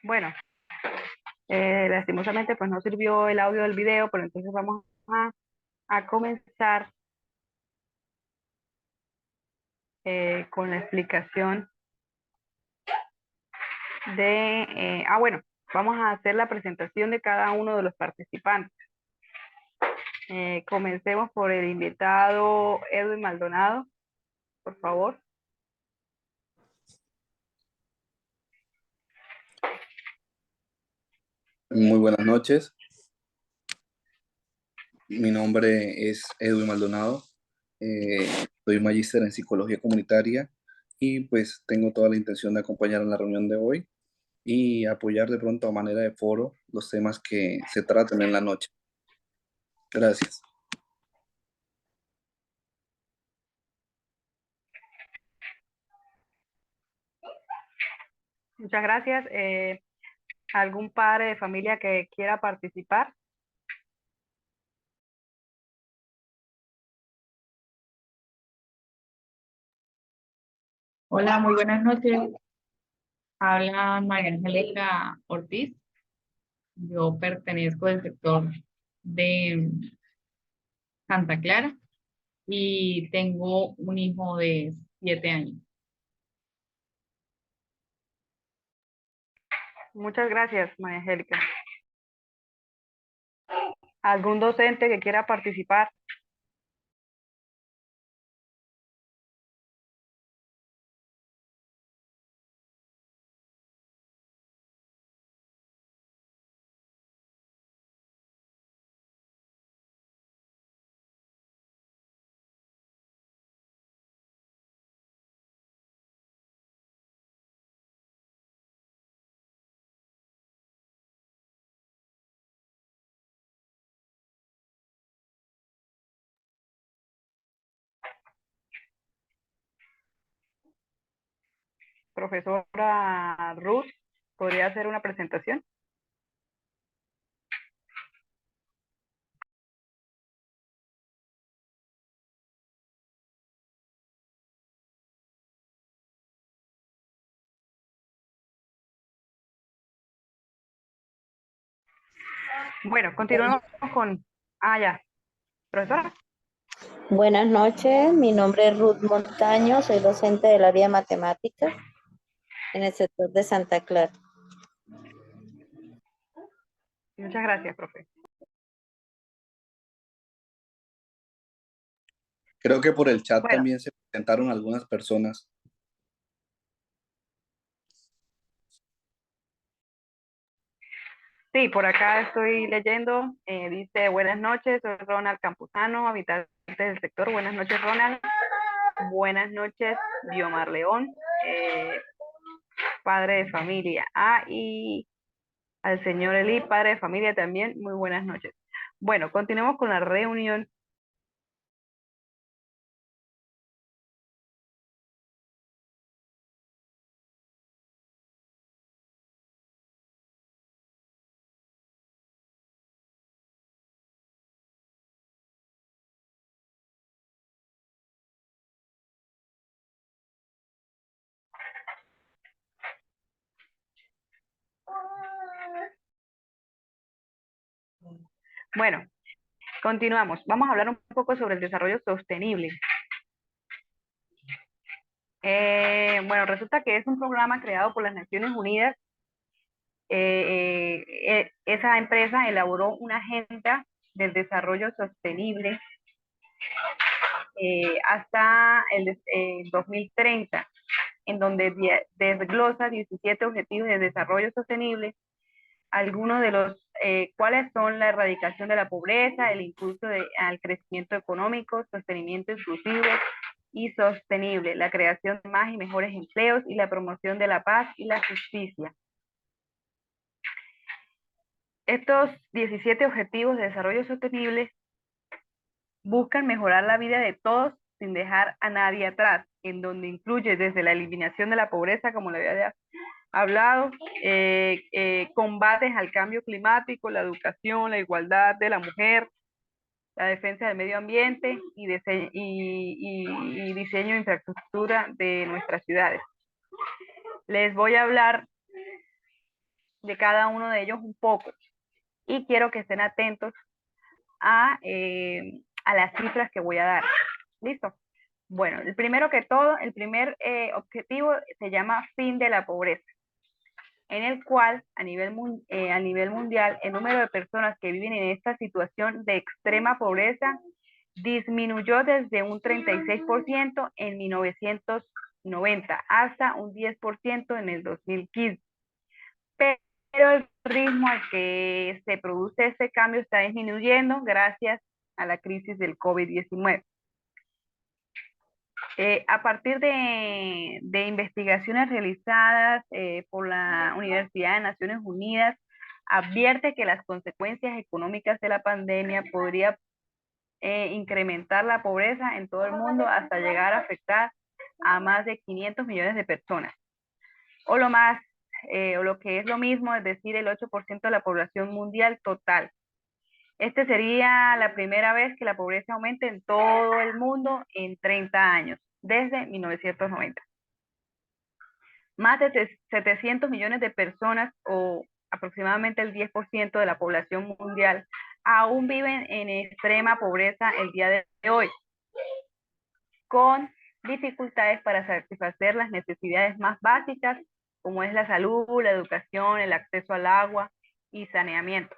Bueno, lastimosamente pues no sirvió el audio del video, pero entonces vamos a comenzar con la explicación bueno, vamos a hacer la presentación de cada uno de los participantes. Comencemos por el invitado Edwin Maldonado, por favor. Muy buenas noches. Mi nombre es Edwin Maldonado. Soy magíster en psicología comunitaria y pues tengo toda la intención de acompañar en la reunión de hoy y apoyar de pronto a manera de foro los temas que se traten en la noche. Gracias. Muchas gracias. ¿Algún padre de familia que quiera participar? Hola, muy buenas noches. Habla María Angélica Ortiz. Yo pertenezco al sector de Santa Clara y tengo un hijo de 7 años. Muchas gracias, María Angélica. ¿Algún docente que quiera participar? Profesora Ruth, ¿podría hacer una presentación? Bueno, continuemos con... ya. Profesora. Buenas noches, mi nombre es Ruth Montaño, soy docente del área de matemáticas en el sector de Santa Clara. Muchas gracias, profe. Creo que por el chat Bueno, también se presentaron algunas personas. sí, por acá estoy leyendo. Dice, buenas noches, soy Ronald Campuzano, habitante del sector. Buenas noches, Ronald. Buenas noches, Diomar León, padre de familia. Y al señor Eli, padre de familia también. Muy buenas noches. Bueno, continuemos con la reunión. Bueno, continuamos. Vamos a hablar un poco sobre el desarrollo sostenible. Bueno, resulta que es un programa creado por las Naciones Unidas. Esa empresa elaboró una agenda del desarrollo sostenible hasta el 2030, en donde desglosa 17 objetivos de desarrollo sostenible, algunos de los cuales son la erradicación de la pobreza, el impulso al crecimiento económico, sostenimiento inclusivo y sostenible, la creación de más y mejores empleos y la promoción de la paz y la justicia. Estos 17 objetivos de desarrollo sostenible buscan mejorar la vida de todos sin dejar a nadie atrás, en donde incluye desde la eliminación de la pobreza, como le había hablado, combates al cambio climático, la educación, la igualdad de la mujer, la defensa del medio ambiente y diseño de infraestructura de nuestras ciudades. Les voy a hablar de cada uno de ellos un poco. Y quiero que estén atentos a las cifras que voy a dar. ¿Listo? Bueno, el primero que todo, el primer objetivo se llama fin de la pobreza, en el cual a nivel mundial el número de personas que viven en esta situación de extrema pobreza disminuyó desde un 36% en 1990 hasta un 10% en el 2015. Pero el ritmo al que se produce este cambio está disminuyendo gracias a la crisis del COVID-19. A partir de investigaciones realizadas por la Universidad de Naciones Unidas, advierte que las consecuencias económicas de la pandemia podría incrementar la pobreza en todo el mundo hasta llegar a afectar a más de 500 millones de personas. O lo que es lo mismo, es decir, el 8% de la población mundial total. Este sería la primera vez que la pobreza aumente en todo el mundo en 30 años, desde 1990. Más de 700 millones de personas, o aproximadamente el 10% de la población mundial, aún viven en extrema pobreza el día de hoy, con dificultades para satisfacer las necesidades más básicas, como es la salud, la educación, el acceso al agua y saneamiento,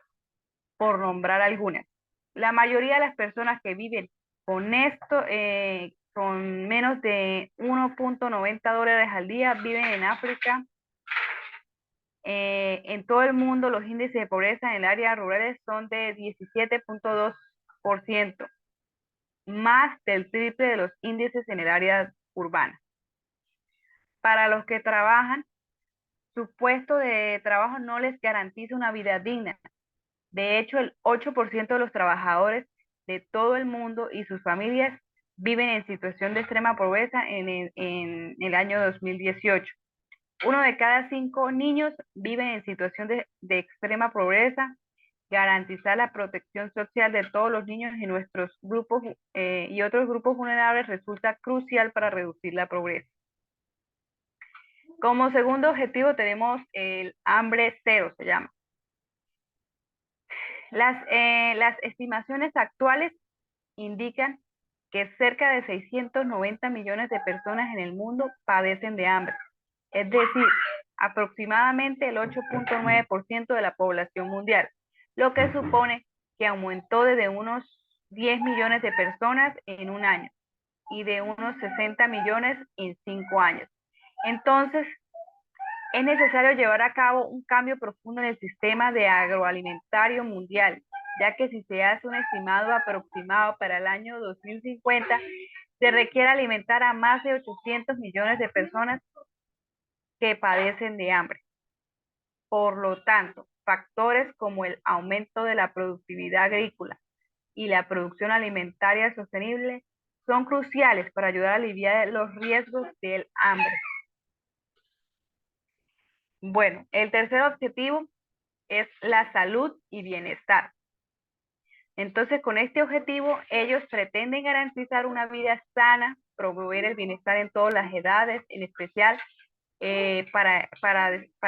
por nombrar algunas. La mayoría de las personas que viven con esto, con menos de 1.90 dólares al día, viven en África. En todo el mundo, los índices de pobreza en el área rurales son de 17.2%, más del triple de los índices en el área urbana. Para los que trabajan, su puesto de trabajo no les garantiza una vida digna. De hecho, el 8% de los trabajadores de todo el mundo y sus familias viven en situación de extrema pobreza en el año 2018. 1 de cada 5 niños viven en situación de extrema pobreza. Garantizar la protección social de todos los niños y nuestros grupos y otros grupos vulnerables resulta crucial para reducir la pobreza. Como segundo objetivo tenemos el hambre cero, se llama. Las estimaciones actuales indican que cerca de 690 millones de personas en el mundo padecen de hambre, es decir, aproximadamente el 8.9% de la población mundial, lo que supone que aumentó desde unos 10 millones de personas en un año y de unos 60 millones en 5 años. Entonces, es necesario llevar a cabo un cambio profundo en el sistema de agroalimentario mundial, ya que si se hace un estimado aproximado para el año 2050, se requiere alimentar a más de 800 millones de personas que padecen de hambre. Por lo tanto, factores como el aumento de la productividad agrícola y la producción alimentaria sostenible son cruciales para ayudar a aliviar los riesgos del hambre. Bueno, el tercer objetivo es la salud y bienestar. Entonces, con este objetivo, ellos pretenden garantizar una vida sana, promover el bienestar en todas las edades, en especial para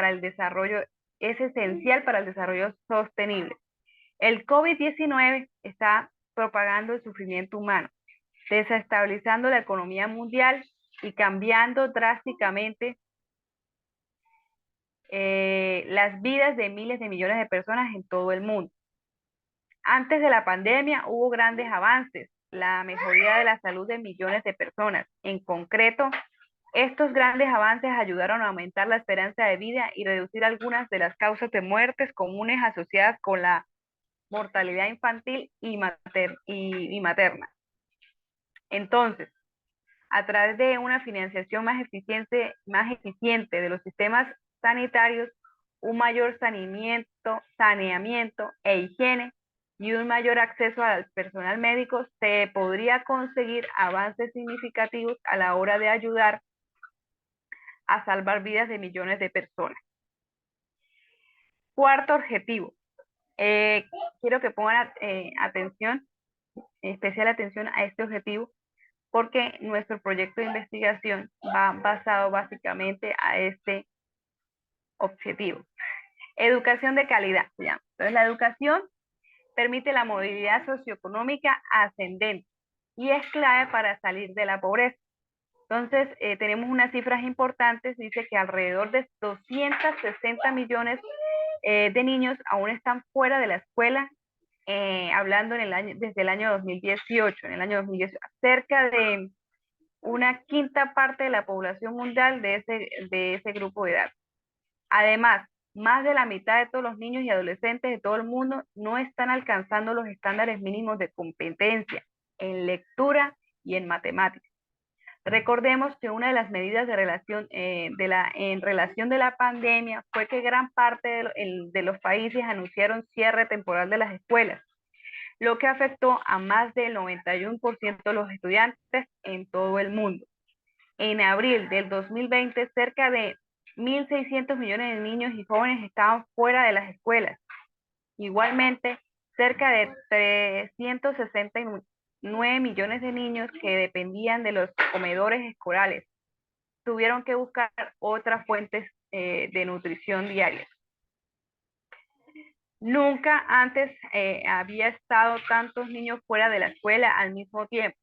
el desarrollo, es esencial para el desarrollo sostenible. El COVID-19 está propagando el sufrimiento humano, desestabilizando la economía mundial y cambiando drásticamente las vidas de miles de millones de personas en todo el mundo. Antes de la pandemia hubo grandes avances, la mejoría de la salud de millones de personas. En concreto, estos grandes avances ayudaron a aumentar la esperanza de vida y reducir algunas de las causas de muertes comunes asociadas con la mortalidad infantil y materna. Entonces, a través de una financiación más eficiente de los sistemas sanitarios, un mayor saneamiento e higiene y un mayor acceso al personal médico, se podría conseguir avances significativos a la hora de ayudar a salvar vidas de millones de personas. Cuarto objetivo. Quiero que pongan especial atención a este objetivo, porque nuestro proyecto de investigación va basado básicamente a este objetivo. Educación de calidad se llama. Entonces, la educación permite la movilidad socioeconómica ascendente y es clave para salir de la pobreza. Entonces, tenemos unas cifras importantes, dice que alrededor de 260 millones de niños aún están fuera de la escuela, hablando desde el año 2018. En el año 2018, cerca de una quinta parte de la población mundial de ese grupo de edad. Además, más de la mitad de todos los niños y adolescentes de todo el mundo no están alcanzando los estándares mínimos de competencia en lectura y en matemáticas. Recordemos que una de las medidas en relación de la pandemia fue que gran parte de los países anunciaron cierre temporal de las escuelas, lo que afectó a más del 91% de los estudiantes en todo el mundo. En abril del 2020, cerca de 1.600 millones de niños y jóvenes estaban fuera de las escuelas. Igualmente, cerca de 369 millones de niños que dependían de los comedores escolares tuvieron que buscar otras fuentes de nutrición diaria. Nunca antes había estado tantos niños fuera de la escuela al mismo tiempo,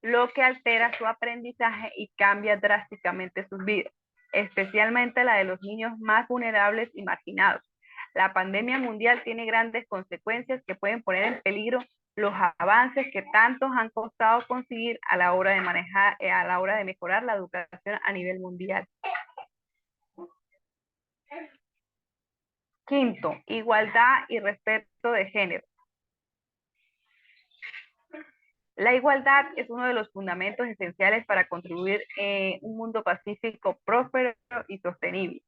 lo que altera su aprendizaje y cambia drásticamente sus vidas, especialmente la de los niños más vulnerables y marginados. La pandemia mundial tiene grandes consecuencias que pueden poner en peligro los avances que tantos han costado conseguir a la hora de mejorar la educación a nivel mundial. Quinto, igualdad y respeto de género. La igualdad es uno de los fundamentos esenciales para contribuir a un mundo pacífico, próspero y sostenible.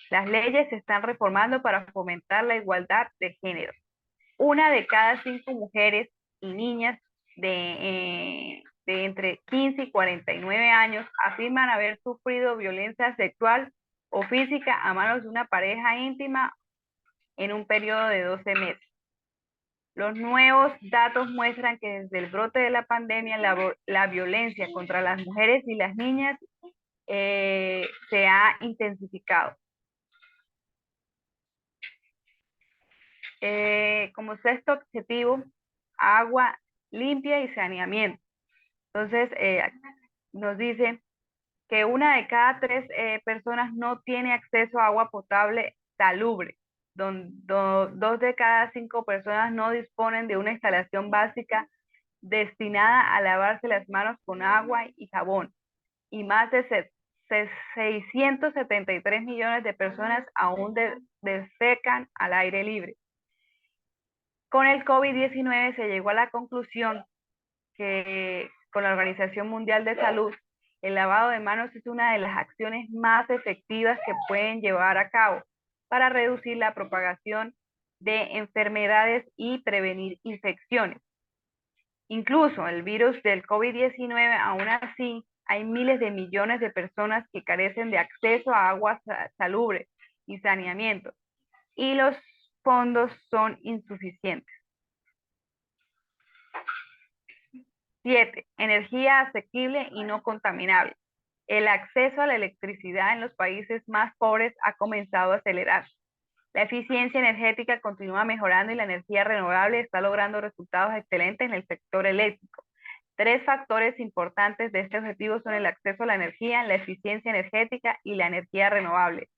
Las leyes se están reformando para fomentar la igualdad de género. Una de cada 5 mujeres y niñas de entre 15 y 49 años afirman haber sufrido violencia sexual o física a manos de una pareja íntima en un periodo de 12 meses. Los nuevos datos muestran que desde el brote de la pandemia, la violencia contra las mujeres y las niñas se ha intensificado. Como sexto objetivo, agua limpia y saneamiento. Entonces, nos dice que una de cada 3 personas no tiene acceso a agua potable salubre. 2 de cada 5 personas no disponen de una instalación básica destinada a lavarse las manos con agua y jabón. Y más de 673 millones de personas aún defecan al aire libre. Con el COVID-19 se llegó a la conclusión que con la Organización Mundial de Salud, el lavado de manos es una de las acciones más efectivas que pueden llevar a cabo para reducir la propagación de enfermedades y prevenir infecciones. Incluso el virus del COVID-19, aún así, hay miles de millones de personas que carecen de acceso a agua salubre y saneamiento, y los fondos son insuficientes. 7. Energía asequible y no contaminable. El acceso a la electricidad en los países más pobres ha comenzado a acelerarse. La eficiencia energética continúa mejorando y la energía renovable está logrando resultados excelentes en el sector eléctrico. 3 factores importantes de este objetivo son el acceso a la energía, la eficiencia energética y la energía renovable,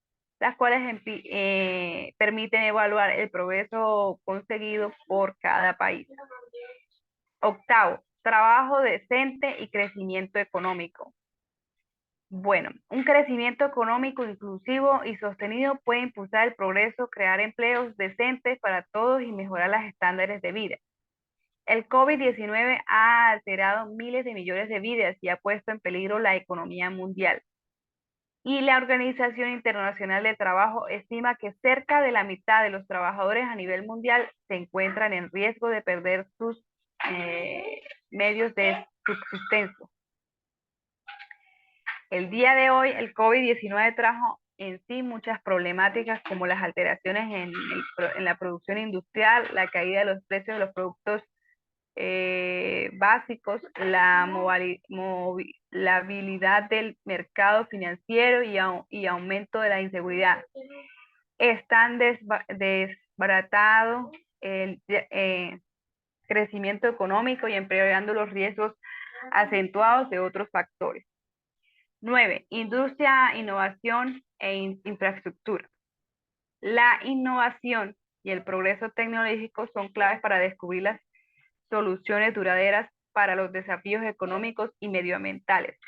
las cuales permiten evaluar el progreso conseguido por cada país. Octavo, trabajo decente y crecimiento económico. Bueno, un crecimiento económico inclusivo y sostenido puede impulsar el progreso, crear empleos decentes para todos y mejorar los estándares de vida. El COVID-19 ha alterado miles de millones de vidas y ha puesto en peligro la economía mundial. Y la Organización Internacional del Trabajo estima que cerca de la mitad de los trabajadores a nivel mundial se encuentran en riesgo de perder sus medios de subsistencia. El día de hoy, el COVID-19 trajo en sí muchas problemáticas como las alteraciones en la producción industrial, la caída de los precios de los productos básicos, la habilidad del mercado financiero y aumento de la inseguridad. están desbaratado el crecimiento económico y empeorando los riesgos acentuados de otros factores. 9. Industria, innovación e infraestructura. La innovación y el progreso tecnológico son claves para descubrir las soluciones duraderas para los desafíos económicos y medioambientales,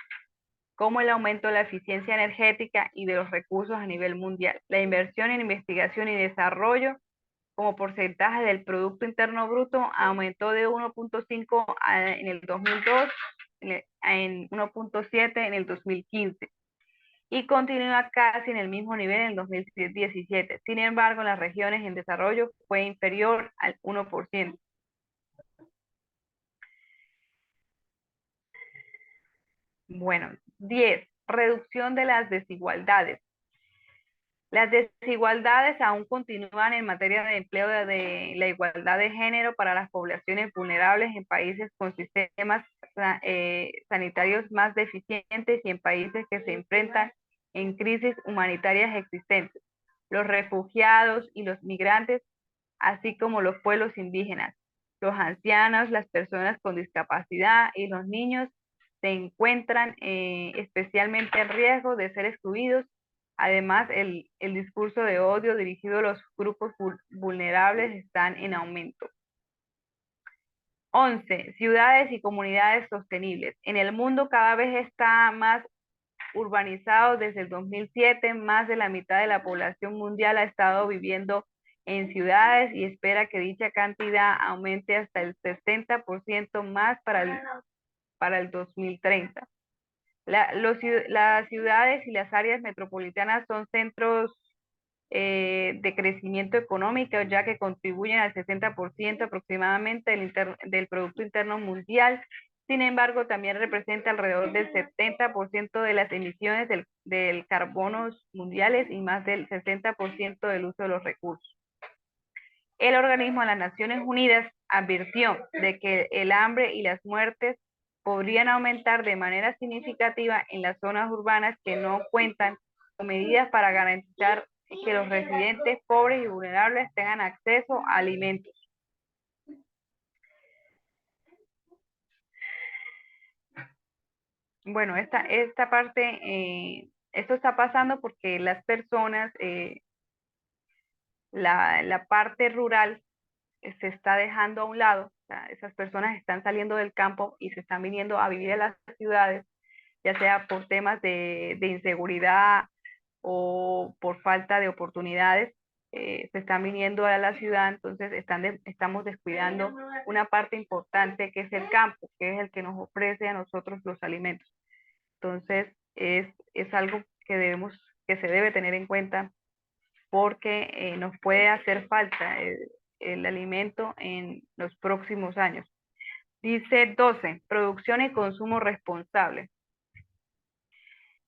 como el aumento de la eficiencia energética y de los recursos a nivel mundial. La inversión en investigación y desarrollo como porcentaje del Producto Interno Bruto aumentó de 1.5 en el 2002 en 1.7 en el 2015 y continúa casi en el mismo nivel en el 2017. Sin embargo, en las regiones en desarrollo fue inferior al 1%. Bueno, 10. Reducción de las desigualdades. Las desigualdades aún continúan en materia de empleo de la igualdad de género para las poblaciones vulnerables en países con sistemas sanitarios más deficientes y en países que se enfrentan en crisis humanitarias existentes. Los refugiados y los migrantes, así como los pueblos indígenas, los ancianos, las personas con discapacidad y los niños se encuentran especialmente en riesgo de ser excluidos. Además, el discurso de odio dirigido a los grupos vulnerables están en aumento. 11. Ciudades y comunidades sostenibles. En el mundo cada vez está más urbanizado. Desde el 2007, más de la mitad de la población mundial ha estado viviendo en ciudades y espera que dicha cantidad aumente hasta el 60% más para el 2030. Las ciudades y las áreas metropolitanas son centros de crecimiento económico, ya que contribuyen al 60% aproximadamente del Producto Interno Mundial. Sin embargo, también representa alrededor del 70% de las emisiones del carbono mundiales y más del 60% del uso de los recursos. El organismo de las Naciones Unidas advirtió de que el hambre y las muertes podrían aumentar de manera significativa en las zonas urbanas que no cuentan con medidas para garantizar que los residentes pobres y vulnerables tengan acceso a alimentos. Bueno, esta parte, esto está pasando porque las personas, la parte rural se está dejando a un lado. O sea, esas personas están saliendo del campo y se están viniendo a vivir a las ciudades, ya sea por temas de inseguridad o por falta de oportunidades, se están viniendo a la ciudad, entonces estamos descuidando una parte importante que es el campo, que es el que nos ofrece a nosotros los alimentos. Entonces, es algo que se debe tener en cuenta porque nos puede hacer falta el alimento en los próximos años. Dice 12, producción y consumo responsable.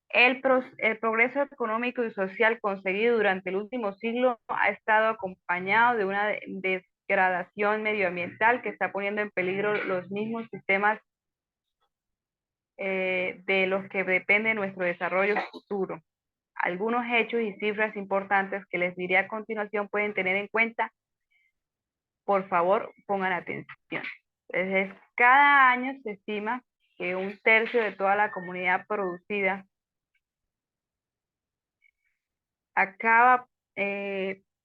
El progreso económico y social conseguido durante el último siglo ha estado acompañado de una degradación medioambiental que está poniendo en peligro los mismos sistemas de los que depende nuestro desarrollo futuro. Algunos hechos y cifras importantes que les diré a continuación pueden tener en cuenta. Por favor, pongan atención. Entonces, cada año se estima que 1/3 de toda la comunidad producida acaba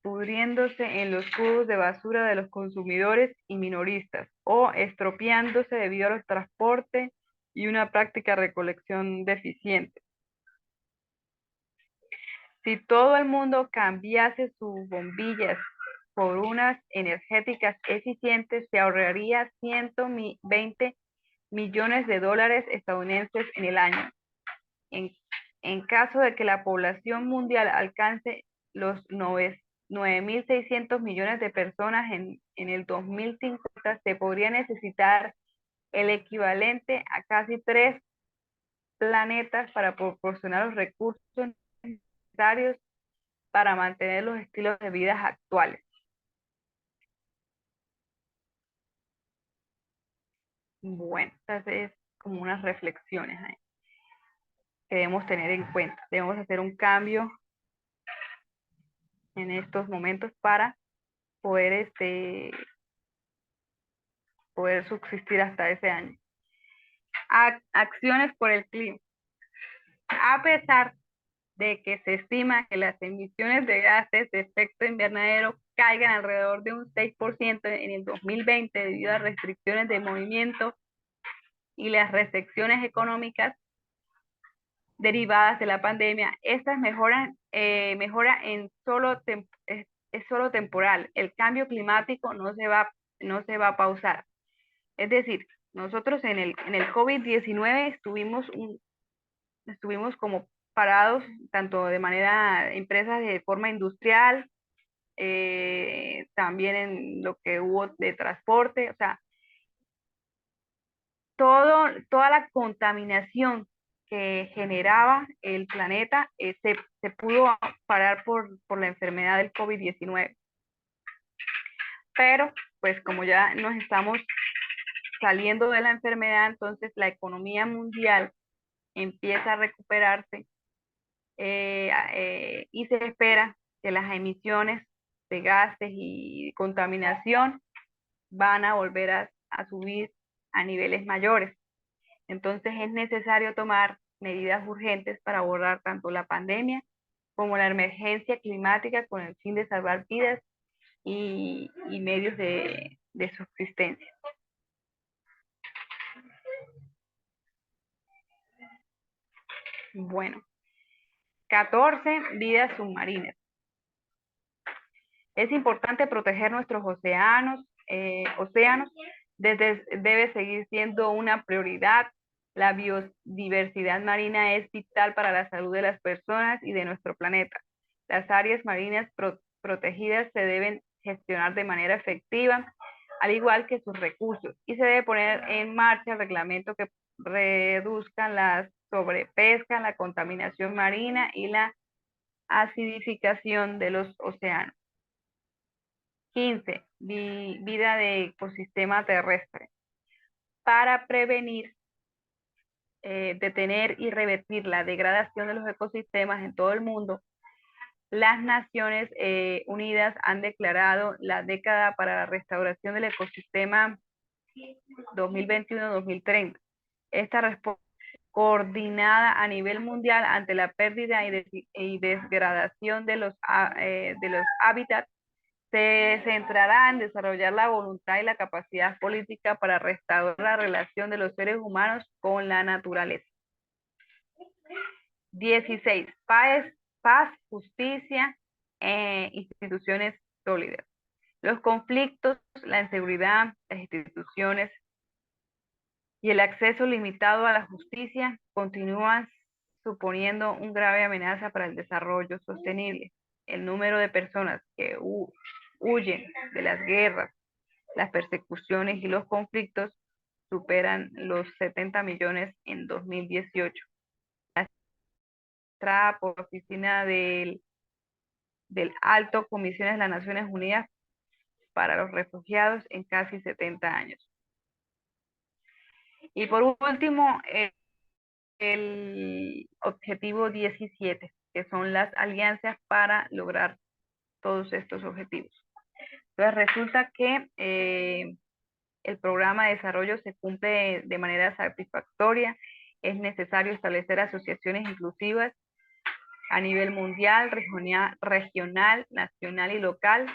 pudriéndose en los cubos de basura de los consumidores y minoristas o estropeándose debido a los transportes y una práctica recolección deficiente. Si todo el mundo cambiase sus bombillas por unas energéticas eficientes, se ahorraría 120 millones de dólares estadounidenses en el año. En caso de que la población mundial alcance los 9.600 millones de personas en el 2050, se podría necesitar el equivalente a casi 3 planetas para proporcionar los recursos necesarios para mantener los estilos de vida actuales. Bueno, estas es como unas reflexiones ahí que debemos tener en cuenta. Debemos hacer un cambio en estos momentos para poder, poder subsistir hasta ese año. Acciones por el clima. A pesar de que se estima que las emisiones de gases de efecto invernadero caigan alrededor de un 6% en el 2020 debido a restricciones de movimiento y las restricciones económicas derivadas de la pandemia, estas mejora en es solo temporal. El cambio climático no se va a pausar. Es decir, nosotros en el COVID-19 estuvimos como parados, tanto de manera, empresas de forma industrial, también en lo que hubo de transporte, o sea, toda la contaminación que generaba el planeta se pudo parar por la enfermedad del COVID-19. Pero, pues como ya nos estamos saliendo de la enfermedad, entonces la economía mundial empieza a recuperarse y se espera que las emisiones de gases y contaminación van a volver a subir a niveles mayores. Entonces es necesario tomar medidas urgentes para abordar tanto la pandemia como la emergencia climática con el fin de salvar vidas y medios de subsistencia. Bueno, 14, vidas submarinas. Es importante proteger nuestros océanos. Debe seguir siendo una prioridad. La biodiversidad marina es vital para la salud de las personas y de nuestro planeta. Las áreas marinas protegidas se deben gestionar de manera efectiva, al igual que sus recursos, y se debe poner en marcha reglamentos que reduzcan la sobrepesca, la contaminación marina y la acidificación de los océanos. 15. Vida de ecosistema terrestre. Para prevenir, detener y revertir la degradación de los ecosistemas en todo el mundo, las Naciones Unidas han declarado la década para la restauración del ecosistema 2021-2030. Esta respuesta coordinada a nivel mundial ante la pérdida y degradación de los hábitats se centrará en desarrollar la voluntad y la capacidad política para restaurar la relación de los seres humanos con la naturaleza. 16. Paz, justicia, instituciones sólidas. Los conflictos, la inseguridad, las instituciones y el acceso limitado a la justicia continúan suponiendo una grave amenaza para el desarrollo sostenible. El número de personas que huyen de las guerras, las persecuciones y los conflictos superan los 70 millones en 2018. La por oficina del Alto Comisiones de las Naciones Unidas para los Refugiados en casi 70 años. Y por último, el objetivo 17, que son las alianzas para lograr todos estos objetivos. Entonces resulta que el programa de desarrollo se cumple de manera satisfactoria. Es necesario establecer asociaciones inclusivas a nivel mundial, regional, nacional y local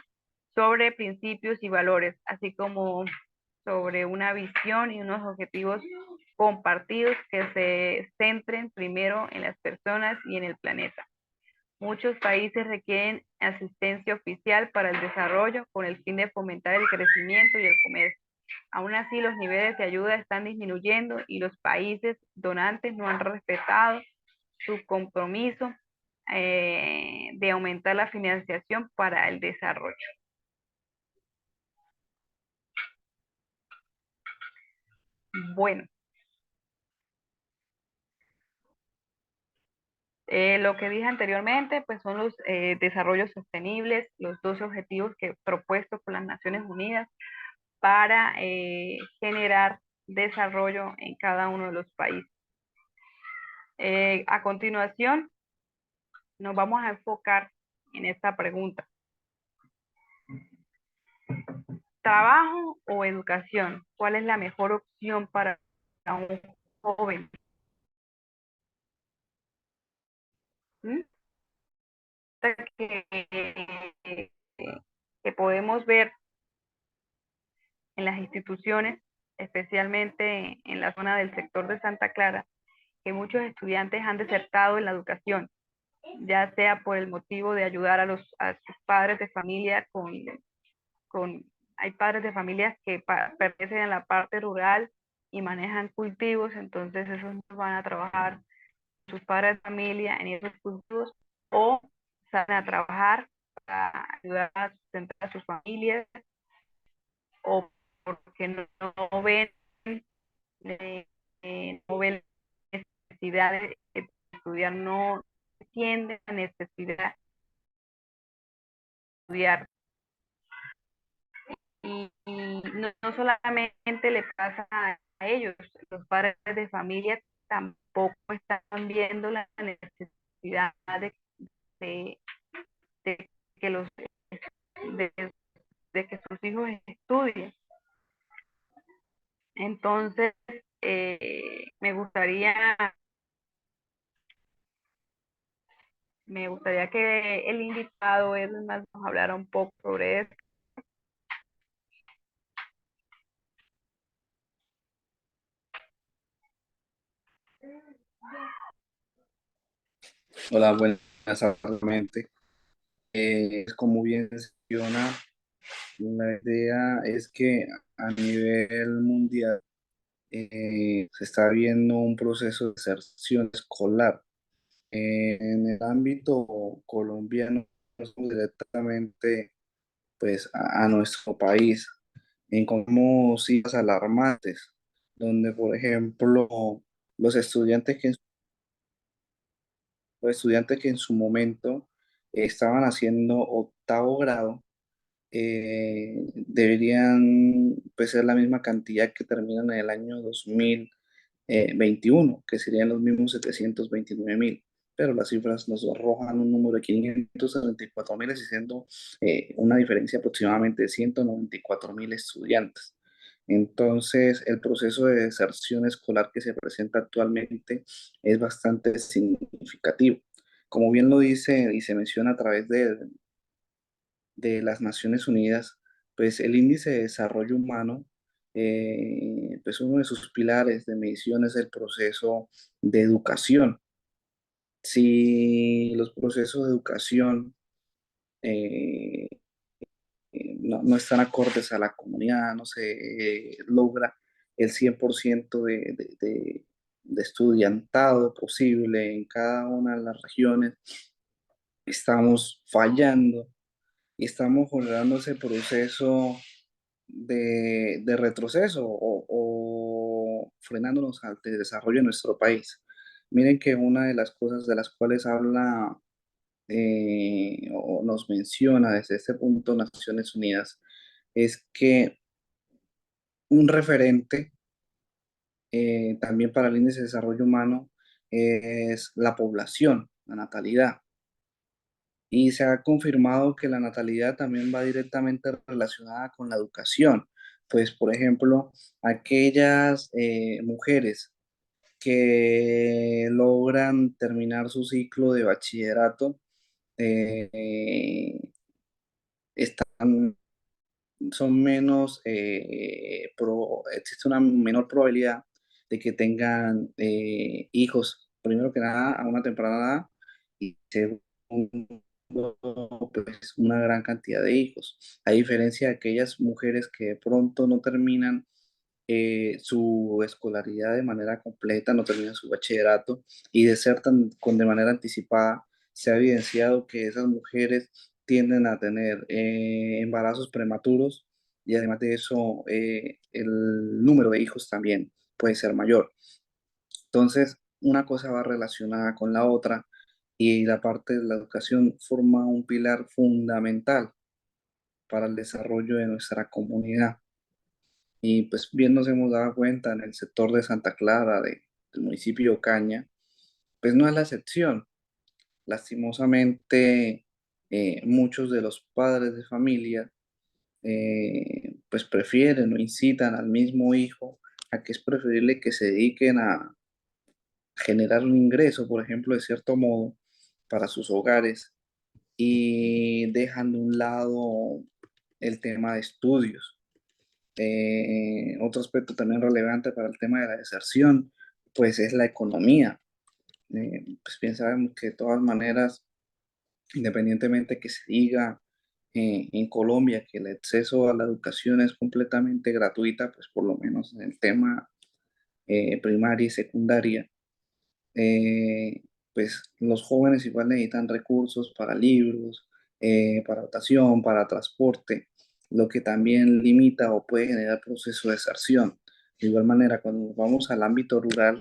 sobre principios y valores, así como sobre una visión y unos objetivos compartidos que se centren primero en las personas y en el planeta. Muchos países requieren asistencia oficial para el desarrollo con el fin de fomentar el crecimiento y el comercio. Aún así, los niveles de ayuda están disminuyendo y los países donantes no han respetado su compromiso de aumentar la financiación para el desarrollo. Bueno, lo que dije anteriormente, pues son los desarrollos sostenibles, los 12 objetivos que propuestos por las Naciones Unidas para generar desarrollo en cada uno de los países. A continuación, nos vamos a enfocar en esta pregunta. ¿Trabajo o educación? ¿Cuál es la mejor opción para un joven? ¿Mm? Que, que podemos ver en las instituciones, especialmente en la zona del sector de Santa Clara, que muchos estudiantes han desertado en la educación, ya sea por el motivo de ayudar a sus padres de familia hay padres de familias que pertenecen a la parte rural y manejan cultivos, entonces esos no van a trabajar sus padres de familia en esos cultivos o salen a trabajar para ayudar a sustentar a sus familias o porque no ven, no ven la necesidad de estudiar, no entienden la necesidad de estudiar. Y no solamente le pasa a ellos, los padres de familia tampoco están viendo la necesidad de, de que de, de que sus hijos estudien. Entonces, me gustaría que el invitado Edwin nos hablara un poco sobre eso. Hola, buenas tardes. Como bien menciona, la idea es que a nivel mundial se está viendo un proceso de deserción escolar. En el ámbito colombiano, directamente pues, a nuestro país, encontramos cifras alarmantes, donde, por ejemplo, los estudiantes que, los estudiantes que en su momento estaban haciendo octavo grado, deberían pues, ser la misma cantidad que terminan en el año 2021, que serían los mismos 729.000, pero las cifras nos arrojan un número de 534.000, siendo una diferencia aproximadamente de 194.000 estudiantes. Entonces, el proceso de deserción escolar que se presenta actualmente es bastante significativo. Como bien lo dice y se menciona a través de las Naciones Unidas, pues el índice de desarrollo humano, pues uno de sus pilares de medición es el proceso de educación. Si los procesos de educación eh, no están acordes a la comunidad, no se logra el 100% de estudiantado posible en cada una de las regiones, estamos fallando y estamos generando ese proceso de retroceso o frenándonos al desarrollo de nuestro país. Miren que una de las cosas de las cuales habla o nos menciona desde este punto Naciones Unidas es que un referente también para el índice de desarrollo humano es la población, la natalidad. Y se ha confirmado que la natalidad también va directamente relacionada con la educación. Pues, por ejemplo, aquellas mujeres que logran terminar su ciclo de bachillerato están, son menos, existe una menor probabilidad de que tengan hijos, primero que nada, a una temprana edad, y segundo, pues una gran cantidad de hijos, a diferencia de aquellas mujeres que de pronto no terminan su escolaridad de manera completa, no terminan su bachillerato y desertan de manera anticipada. Se ha evidenciado que esas mujeres tienden a tener embarazos prematuros y además de eso el número de hijos también puede ser mayor. Entonces, una cosa va relacionada con la otra y la parte de la educación forma un pilar fundamental para el desarrollo de nuestra comunidad. Y pues bien nos hemos dado cuenta en el sector de Santa Clara, del municipio de Ocaña, pues no es la excepción. Lastimosamente, muchos de los padres de familia pues prefieren o incitan al mismo hijo a que es preferible que se dediquen a generar un ingreso, por ejemplo, de cierto modo, para sus hogares y dejan de un lado el tema de estudios. Otro aspecto también relevante para el tema de la deserción, pues es la economía. Pues bien sabemos que de todas maneras, independientemente que se diga en Colombia que el acceso a la educación es completamente gratuita, pues por lo menos en el tema primaria y secundaria, eh, pues los jóvenes igual necesitan recursos para libros, para dotación, para transporte, lo que también limita o puede generar proceso de deserción. De igual manera, cuando nos vamos al ámbito rural,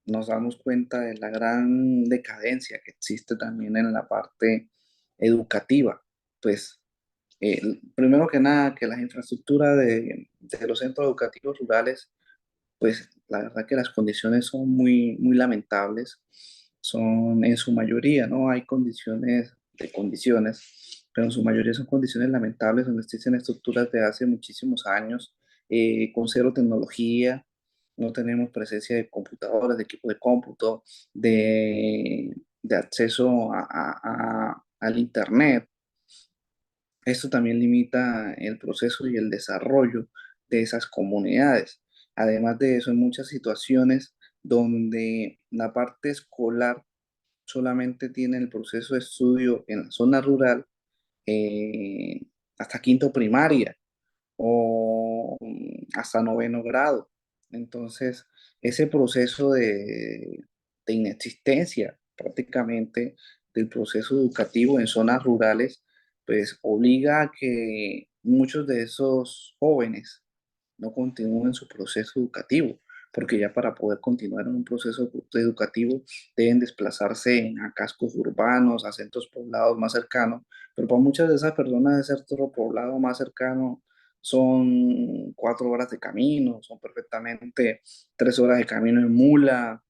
nos damos cuenta de la gran decadencia que existe también en la parte educativa. Pues, primero que nada, que las infraestructuras de los centros educativos rurales, pues la verdad que las condiciones son muy lamentables. Son en su mayoría, ¿no? Hay condiciones de condiciones, pero en su mayoría son condiciones lamentables donde existen estructuras de hace muchísimos años, con cero tecnología. No tenemos presencia de computadoras, de equipo de cómputo, de acceso al Internet. Esto también limita el proceso y el desarrollo de esas comunidades. Además de eso, en muchas situaciones donde la parte escolar solamente tiene el proceso de estudio en la zona rural, eh, hasta quinto primaria o hasta noveno grado. Entonces, ese proceso de inexistencia prácticamente del proceso educativo en zonas rurales, pues obliga a que muchos de esos jóvenes no continúen su proceso educativo, porque ya para poder continuar en un proceso educativo deben desplazarse a cascos urbanos, a centros poblados más cercanos, pero para muchas de esas personas ese centro poblado más cercano son 4 horas de camino, son perfectamente 3 horas de camino en mula,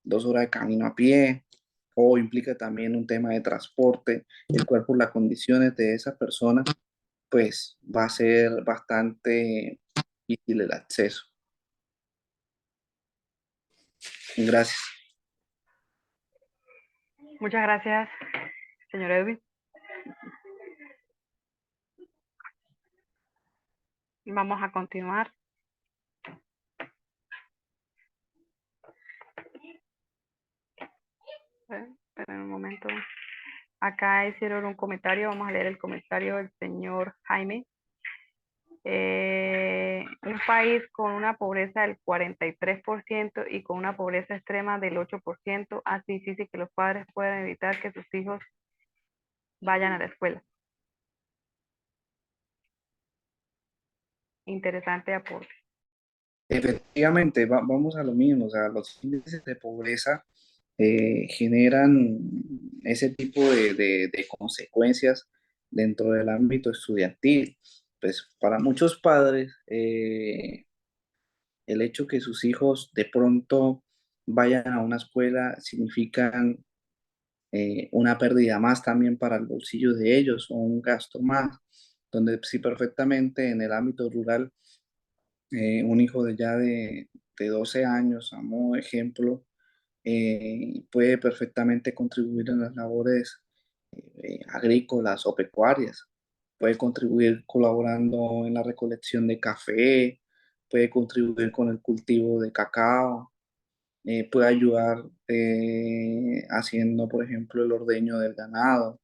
2 horas de camino a pie, o implica también un tema de transporte, el cual por las condiciones de esas personas, pues va a ser bastante difícil el acceso. Gracias. Muchas gracias, señor Edwin. Vamos a continuar. Esperen un momento. Acá hicieron un comentario. Vamos a leer el comentario del señor Jaime. Un país con una pobreza del 43% y con una pobreza extrema del 8% hace difícil que los padres puedan evitar que sus hijos vayan a la escuela. Interesante aporte. Efectivamente, vamos a lo mismo, o sea, los índices de pobreza generan ese tipo de consecuencias dentro del ámbito estudiantil. Pues para muchos padres, el hecho que sus hijos de pronto vayan a una escuela significan una pérdida más también para el bolsillo de ellos o un gasto más, donde sí perfectamente en el ámbito rural, un hijo de ya de 12 años, a modo de ejemplo, puede perfectamente contribuir en las labores agrícolas o pecuarias. Puede contribuir colaborando en la recolección de café, puede contribuir con el cultivo de cacao, puede ayudar haciendo, por ejemplo, el ordeño del ganado.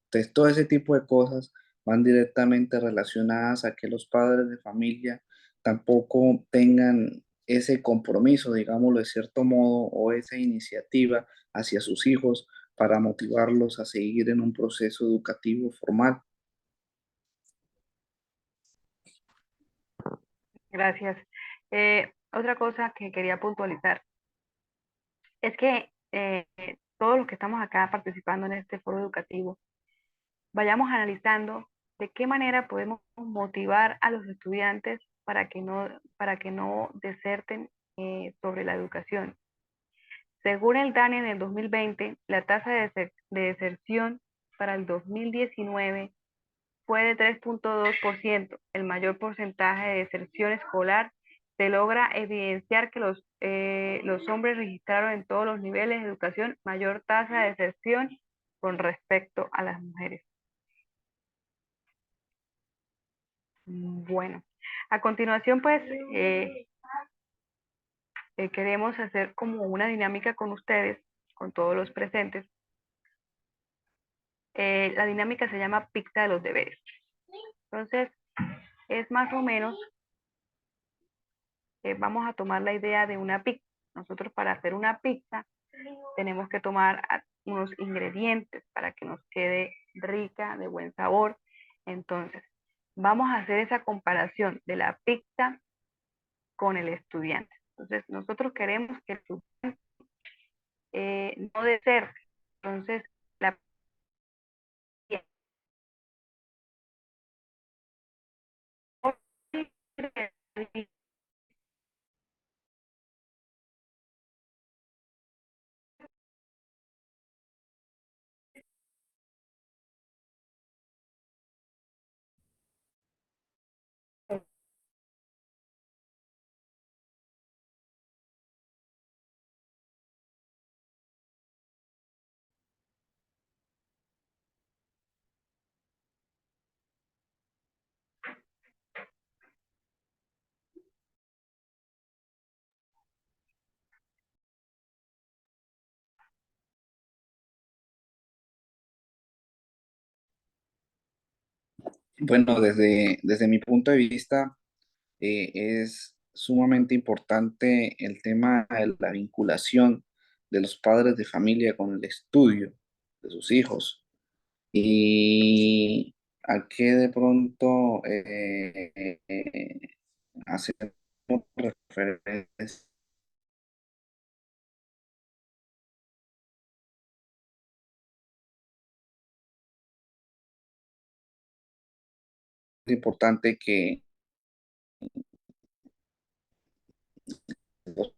Entonces, todo ese tipo de cosas van directamente relacionadas a que los padres de familia tampoco tengan ese compromiso, digámoslo de cierto modo, o esa iniciativa hacia sus hijos para motivarlos a seguir en un proceso educativo formal. Gracias. Otra cosa que quería puntualizar es que todos los que estamos acá participando en este foro educativo, vayamos analizando de qué manera podemos motivar a los estudiantes para que no deserten sobre la educación. Según el DANE en el 2020, la tasa de deserción para el 2019 fue de 3,2%. El mayor porcentaje de deserción escolar se logra evidenciar que los hombres registraron en todos los niveles de educación mayor tasa de deserción con respecto a las mujeres. Bueno, a continuación pues queremos hacer como una dinámica con ustedes, con todos los presentes. La dinámica se llama pizza de los deberes. Entonces, es más o menos, vamos a tomar la idea de una pizza. Nosotros para hacer una pizza tenemos que tomar unos ingredientes para que nos quede rica, de buen sabor. Entonces, vamos a hacer esa comparación de la pizza con el estudiante. Entonces, nosotros queremos que el estudiante no deserte. Entonces, la Bueno, desde mi punto de vista, es sumamente importante el tema de la vinculación de los padres de familia con el estudio de sus hijos. Y a qué de pronto hacemos referencia. Es importante que los